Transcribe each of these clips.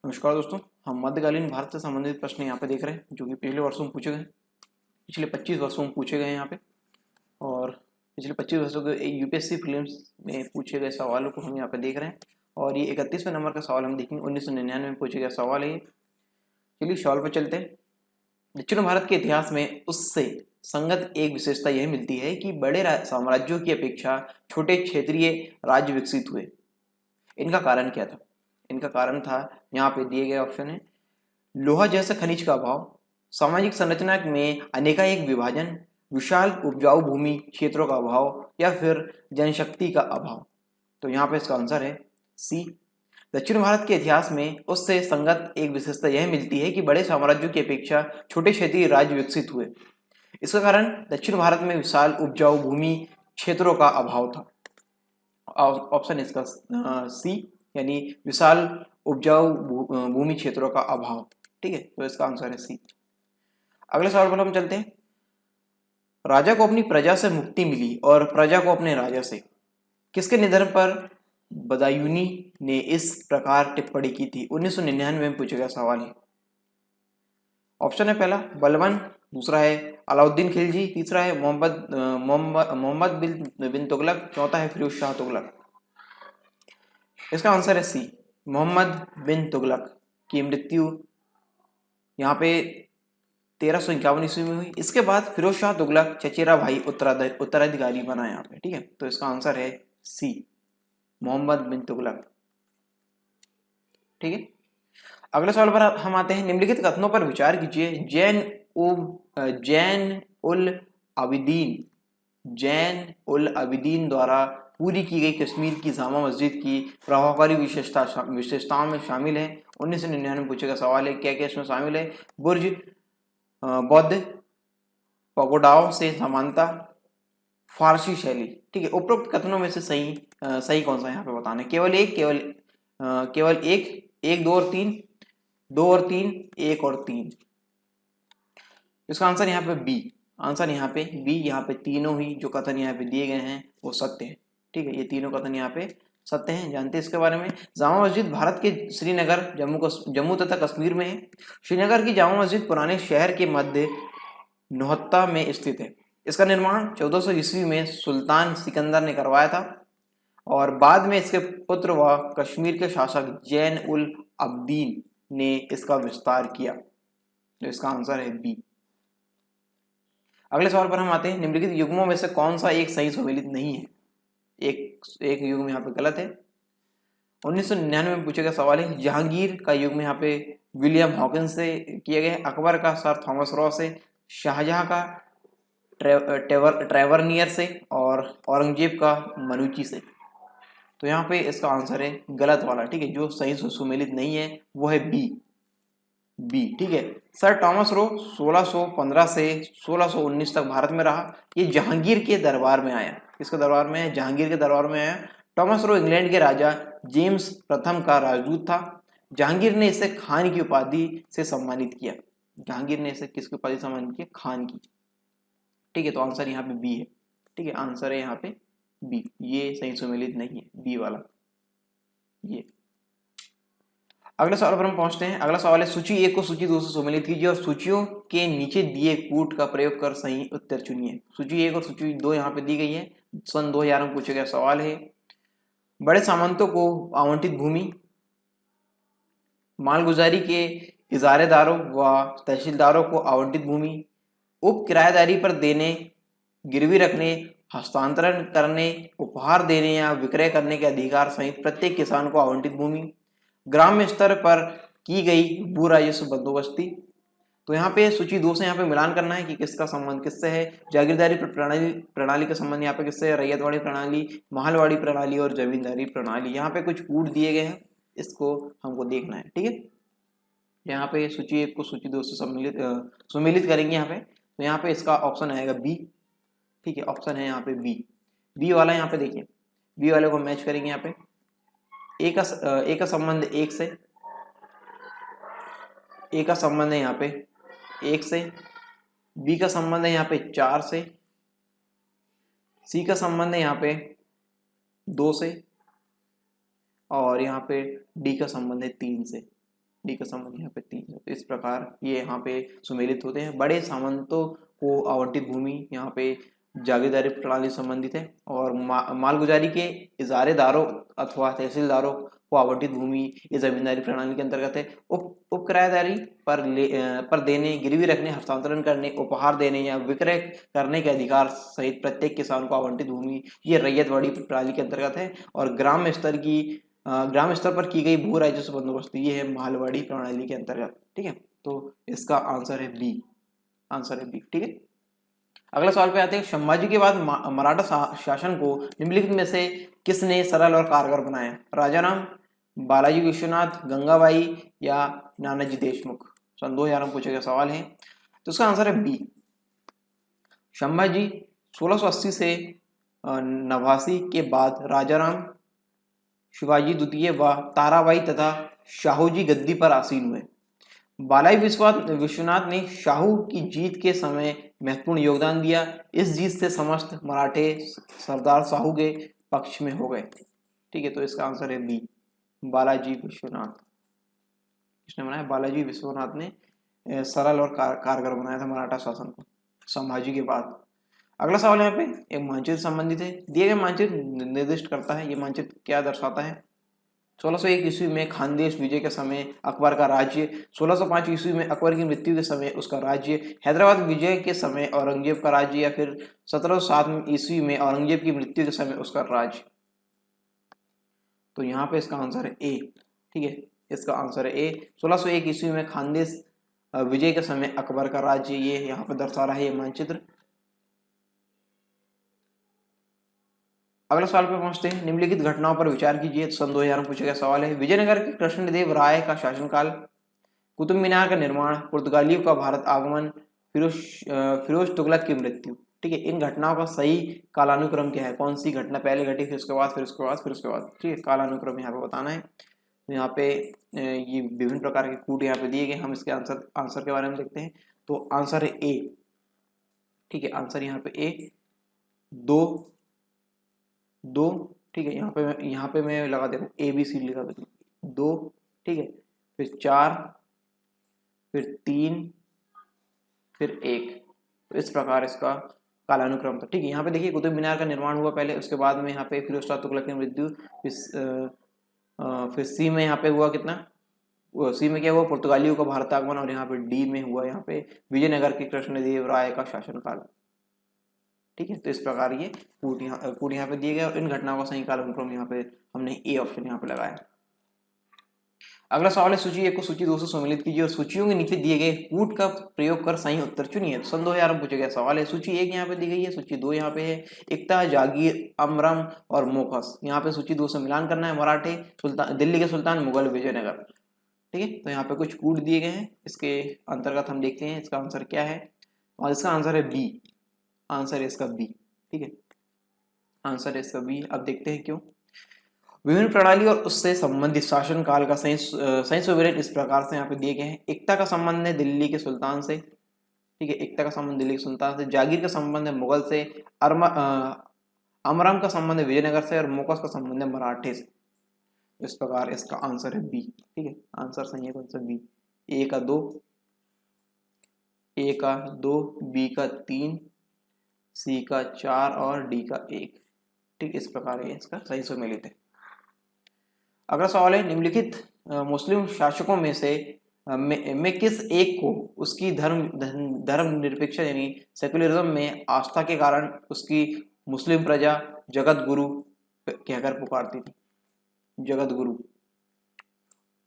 नमस्कार दोस्तों। हम मध्यकालीन भारत से संबंधित प्रश्न यहाँ पे देख रहे हैं जो कि पिछले वर्षों में पूछे गए, पिछले 25 वर्षों में पूछे गए हैं यहाँ पे। और पिछले 25 वर्षों के यूपीएससी प्रीलिम्स में पूछे गए सवालों को हम यहाँ पे देख रहे हैं। और ये 31वें नंबर का सवाल हम देखेंगे। 1999 में पूछे गया सवाल है ये। चलिए सवाल पर चलते हैं। दक्षिण भारत के इतिहास में उससे संगत एक विशेषता यह मिलती है कि बड़े साम्राज्यों की अपेक्षा छोटे क्षेत्रीय राज्य विकसित हुए। इनका कारण क्या था? इनका कारण था, यहाँ पे दिए गए ऑप्शन है, लोहा जैसा खनिज का अभाव, सामाजिक संरचना में अनेकाएक विभाजन, विशाल उपजाऊ भूमि क्षेत्रों का अभाव, या फिर जनशक्ति का अभाव। तो यहाँ पे इसका आंसर है सी। दक्षिण भारत के इतिहास में उससे संगत एक विशेषता यह मिलती है कि बड़े साम्राज्यों की अपेक्षा छोटे क्षेत्रीय राज्य विकसित हुए। इसका कारण दक्षिण भारत में विशाल उपजाऊ भूमि क्षेत्रों का अभाव था। ऑप्शन इसका सी, यानी विशाल उपजाऊ भूमि क्षेत्रों का अभाव। ठीक है, तो इसका आंसर है सी। अगले सवाल पर हम चलते हैं। राजा को अपनी प्रजा से मुक्ति मिली और प्रजा को अपने राजा से। किसके निधन पर बदायूनी ने इस प्रकार टिप्पणी की थी? 1999 में पूछा गया सवाल है। ऑप्शन है पहला बलबन, दूसरा है अलाउद्दीन खिलजी, तीसरा है मोहम्मद बिन तुगलक, चौथा है फिरोज शाह तुगलक। इसका आंसर है सी, मोहम्मद बिन तुगलक की मृत्यु यहाँ पे 1351 ईस्वी में हुई। इसके बाद फिरोज शाह तुगलक चचेरा भाई उत्तराधिकारी बना यहाँ पे। ठीक है, तो इसका आंसर है सी, मोहम्मद बिन तुगलक। ठीक है, अगले सवाल पर हम आते हैं। निम्नलिखित कथनों पर विचार कीजिए। जैन उल अबिदीन द्वारा पूरी की गई कश्मीर की जामा मस्जिद की प्रभावकारी विशेषताओं में शामिल है। 1999 में पूछे गया सवाल है। क्या क्या इसमें शामिल है? बुर्ज, बौद्ध पगोडाओं से समानता, फारसी शैली। ठीक है, उपरोक्त कथनों में से सही कौन सा यहाँ पे बताना है? केवल एक, दो और तीन, दो और तीन, एक और तीन। इसका आंसर यहाँ पे बी। आंसर यहाँ पे बी। यहाँ पे तीनों ही जो कथन यहाँ पे दिए गए हैं वो सत्य है। ठीक है, ये तीनों कथन यहाँ पे सत्य हैं। जानते हैं इसके बारे में। जामा मस्जिद भारत के श्रीनगर, जम्मू तथा कश्मीर में है। श्रीनगर की जामा मस्जिद पुराने शहर के मध्य नौहत्ता में स्थित है। इसका निर्माण 1400 ईस्वी में सुल्तान सिकंदर ने करवाया था और बाद में इसके पुत्र व कश्मीर के शासक जैन उल अब्दीन ने इसका विस्तार किया। तो इसका आंसर है बी। अगले सवाल पर हम आते हैं। निम्नलिखित युग्मों में से कौन सा एक सही सुमेलित नहीं है? एक युग्म यहाँ पे गलत है। 1999 में पूछा गया सवाल है। जहांगीर का युग्म यहाँ पे विलियम हॉकिंस से किया गया है, अकबर का सर थॉमस रॉ से, शाहजहां का ट्रेवरनियर से, और औरंगजेब का मनुची से। तो यहाँ पे इसका आंसर है गलत वाला। ठीक है, जो सही सुमेलित नहीं है वो है बी। ठीक है, सर थॉमस रो 1615 से 1619 तक भारत में रहा। ये जहांगीर के दरबार में आया। किसके दरबार में? जहांगीर के दरबार में आया। थॉमस रो इंग्लैंड के राजा जेम्स प्रथम का राजदूत था। जहांगीर ने इसे खान की उपाधि से सम्मानित किया। जहांगीर ने इसे किसकी उपाधि से सम्मानित किया? खान की। ठीक है, तो आंसर यहाँ पे बी है। ठीक है, आंसर है यहाँ पे बी। ये सही सुमेलित नहीं है, बी वाला ये। अगले सवाल पर हम पहुंचते हैं। अगला सवाल है, सूची 1 को सूची 2 से सुमेलित कीजिए और सूचियों के नीचे दिए कूट का प्रयोग कर सही उत्तर चुनिए। सूची 1 और सूची 2 यहाँ पे दी गई है। सन 2000 में पूछा गया सवाल है। बड़े सामंतों को आवंटित भूमि, मालगुजारी के इजारेदारों व तहसीलदारों को आवंटित भूमि, उप किराएदारी पर देने, गिरवी रखने, हस्तांतरण करने, उपहार देने या विक्रय करने के अधिकार सहित प्रत्येक किसान को आवंटित भूमि, ग्राम्य स्तर पर की गई भू राजस्व बंदोबस्ती। तो यहाँ पे सूची 2 से यहाँ पे मिलान करना है कि किसका संबंध किससे है। जागीरदारी प्रणाली का संबंध यहाँ पे किससे है? रैयतवाड़ी प्रणाली, महलवाड़ी प्रणाली और जमींदारी प्रणाली। यहाँ पे कुछ कूट दिए गए हैं, इसको हमको देखना है। ठीक है, यहाँ पे सूची 1 को सूची 2 से सुमेलित करेंगे यहाँ पे। तो यहाँ पे इसका ऑप्शन आएगा बी। ठीक है, ऑप्शन है यहाँ पे बी वाला। यहाँ पे देखिए, बी वाले को मैच करेंगे। यहाँ पे ए का संबंध 1 से, ए का संबंध है यहाँ पे 1 से, बी का संबंध है यहाँ पे 4 से, सी का संबंध है यहाँ पे 2 से, और यहाँ पे डी का संबंध है 3 से। डी का संबंध यहाँ पे 3 है। तो इस प्रकार ये यहाँ पे सुमेलित होते हैं। बड़े सामंतों को आवंटित भूमि यहाँ पे जागीरदारी प्रणाली संबंधित है, और मालगुजारी के इजारेदारों अथवा तहसीलदारों को आवंटित भूमि ये जमींदारी प्रणाली के अंतर्गत है। उप किराएदारी पर देने, गिरवी रखने, हस्तांतरण करने, उपहार देने या विक्रय करने के अधिकार सहित प्रत्येक किसान को आवंटित भूमि ये रैयतवाड़ी प्रणाली के अंतर्गत है। और ग्राम स्तर पर की गई भू राजस्व बंदोबस्त ये है मालवाड़ी प्रणाली के अंतर्गत। ठीक है, तो इसका आंसर है बी, आंसर है बी। ठीक है, अगला सवाल पे आते हैं। संभाजी के बाद मराठा शासन को निम्नलिखित में से किसने सरल और कारगर बनाया? राजाराम, बालाजी विश्वनाथ, गंगाबाई या नानाजी देशमुख? सन 2000 में पूछे गए सवाल है, तो इसका आंसर है बी। संभाजी 1680 से नवासी के बाद राजाराम, शिवाजी द्वितीय व ताराबाई तथा शाहूजी गद्दी पर आसीन हुए। बालाई विश्वनाथ ने शाहू की जीत के समय महत्वपूर्ण योगदान दिया। इस जीत से समस्त मराठे सरदार शाहू के पक्ष में हो गए। ठीक है, तो इसका आंसर है बी, बालाजी विश्वनाथ। किसने बनाया? बालाजी विश्वनाथ ने सरल और कारगर बनाया था मराठा शासन को संभाजी के बाद। अगला सवाल यहाँ पे एक मानचित्र संबंधित है। दिए गए मानचित्र निर्दिष्ट करता है, ये मानचित्र क्या दर्शाता है? 1601 ईस्वी में खानदेश विजय के समय अकबर का राज्य, 1605 ईस्वी में अकबर की मृत्यु के समय उसका राज्य, हैदराबाद विजय के समय औरंगजेब का राज्य, या फिर 1707 ईस्वी में औरंगजेब की मृत्यु के समय उसका राज्य। तो यहाँ पे इसका आंसर है ए। ठीक है, इसका आंसर है ए। 1601 ईस्वी में खानदेश विजय के समय अकबर का राज्य, ये यहाँ पे दर्शा रहा है ये मानचित्र। अगला सवाल पे पहुंचते हैं। निम्नलिखित घटनाओं पर विचार कीजिए। सन 2000 में पूछा गया सवाल है। विजयनगर के कृष्णदेव राय का शासनकाल, कुतुब मीनार का निर्माण, पुर्तगालियों का भारत आगमन, फिरोज तुगलक की मृत्यु। ठीक है, इन घटनाओं का सही कालानुक्रम क्या है? कौन सी घटना पहले घटी, फिर उसके बाद, फिर उसके बाद, फिर उसके बाद? ठीक है, कालानुक्रम यहाँ पे बताना है। तो यहाँ पे ये विभिन्न प्रकार के कूट यहाँ पे दिए गए। हम इसके आंसर के बारे में देखते हैं। तो आंसर है ए। ठीक है, आंसर यहाँ पे ए, दो। ठीक है, यहाँ पे मैं लगा दे रहा हूँ ए बी सी लगा देता हूँ। 2, ठीक है, फिर 4, फिर 3, फिर 1। तो इस प्रकार इसका कालानुक्रम था। ठीक है, यहाँ पे देखिए कुतुब मीनार का निर्माण हुआ पहले, उसके बाद में यहाँ पे फिरोज शाह तुगलक की मृत्यु, फिर सी में यहाँ पे हुआ कितना, सी में क्या हुआ? पुर्तगालियों का भारत आगमन, और यहाँ पे डी में हुआ यहाँ पे विजयनगर के कृष्णदेव राय का शासनकाल। ठीक है, तो इस प्रकार ये कूट यहाँ पे दिए गए, और इन घटनाओं का सही कालानुक्रम यहाँ पे हमने ए ऑप्शन यहाँ पे लगाया। अगला सवाल है, सूची 1 को सूची 2 से सम्मिलित कीजिए और सूचियों के नीचे दिए गए कूट का प्रयोग कर सही उत्तर चुनिए। सन 2000 में पूछा गया सवाल है। सूची 1 यहाँ पे दी गई है, सूची 2 यहाँ पे है। एकता, जागीर, अमरम और मोखस। यहाँ पे सूची 2 से मिलान करना है। मराठे, सुल्तान, दिल्ली के सुल्तान, मुगल, विजयनगर। ठीक है, तो यहाँ पे कुछ कूट दिए गए हैं, इसके अंतर्गत हम देखते हैं इसका आंसर क्या है। और इसका आंसर है बी, आंसर है इसका बी। ठीक है, आंसर है इसका बी। अब देखते हैं क्यों। विभिन्न प्रणाली और उससे संबंधित शासन काल का सही सुविरेट इस प्रकार से यहाँ पे दिए गए हैं। एकता का संबंध है दिल्ली के सुल्तान से। ठीक है, एकता का संबंध दिल्ली के सुल्तान से। जागीर का संबंध है मुगल से। अमरम का संबंध है विजयनगर से, और मोकस का संबंध है मराठे से। इस प्रकार इसका आंसर है बी। ठीक है, आंसर सही है कौन सा? बी। ए का 2, बी का 3, सी का 4 और डी का 1। ठीक, इस प्रकार ये इसका सही सुमेलित है। अगला सवाल है, निम्नलिखित मुस्लिम शासकों में से में किस एक को उसकी धर्मनिरपेक्ष यानी सेकुलरिज्म में आस्था के कारण उसकी मुस्लिम प्रजा जगत गुरु कहकर पुकारती थी? जगत गुरु।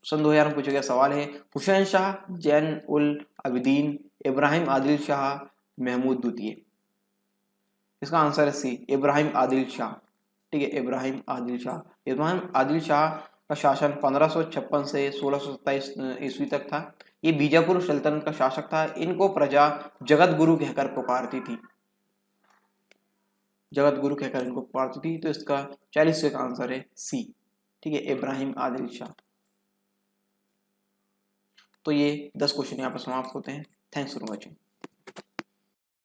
सन 2000 में पूछा गया सवाल है। हुसैन शाह, जैन उल आबिदीन, इब्राहिम आदिल शाह, महमूद द्वितीय। इसका आंसर है सी, इब्राहिम आदिल शाह। ठीक है, इब्राहिम आदिल शाह। इब्राहिम आदिल शाह का शासन 1556 से 1627 ईस्वी तक था। ये बीजापुर सल्तनत का शासक था। इनको प्रजा जगत गुरु कहकर पुकारती थी, जगत गुरु कहकर इनको पुकारती थी। तो इसका 40 का आंसर है सी। ठीक है, इब्राहिम आदिल शाह। तो ये 10 क्वेश्चन यहाँ पर समाप्त होते हैं। Thanks for watching.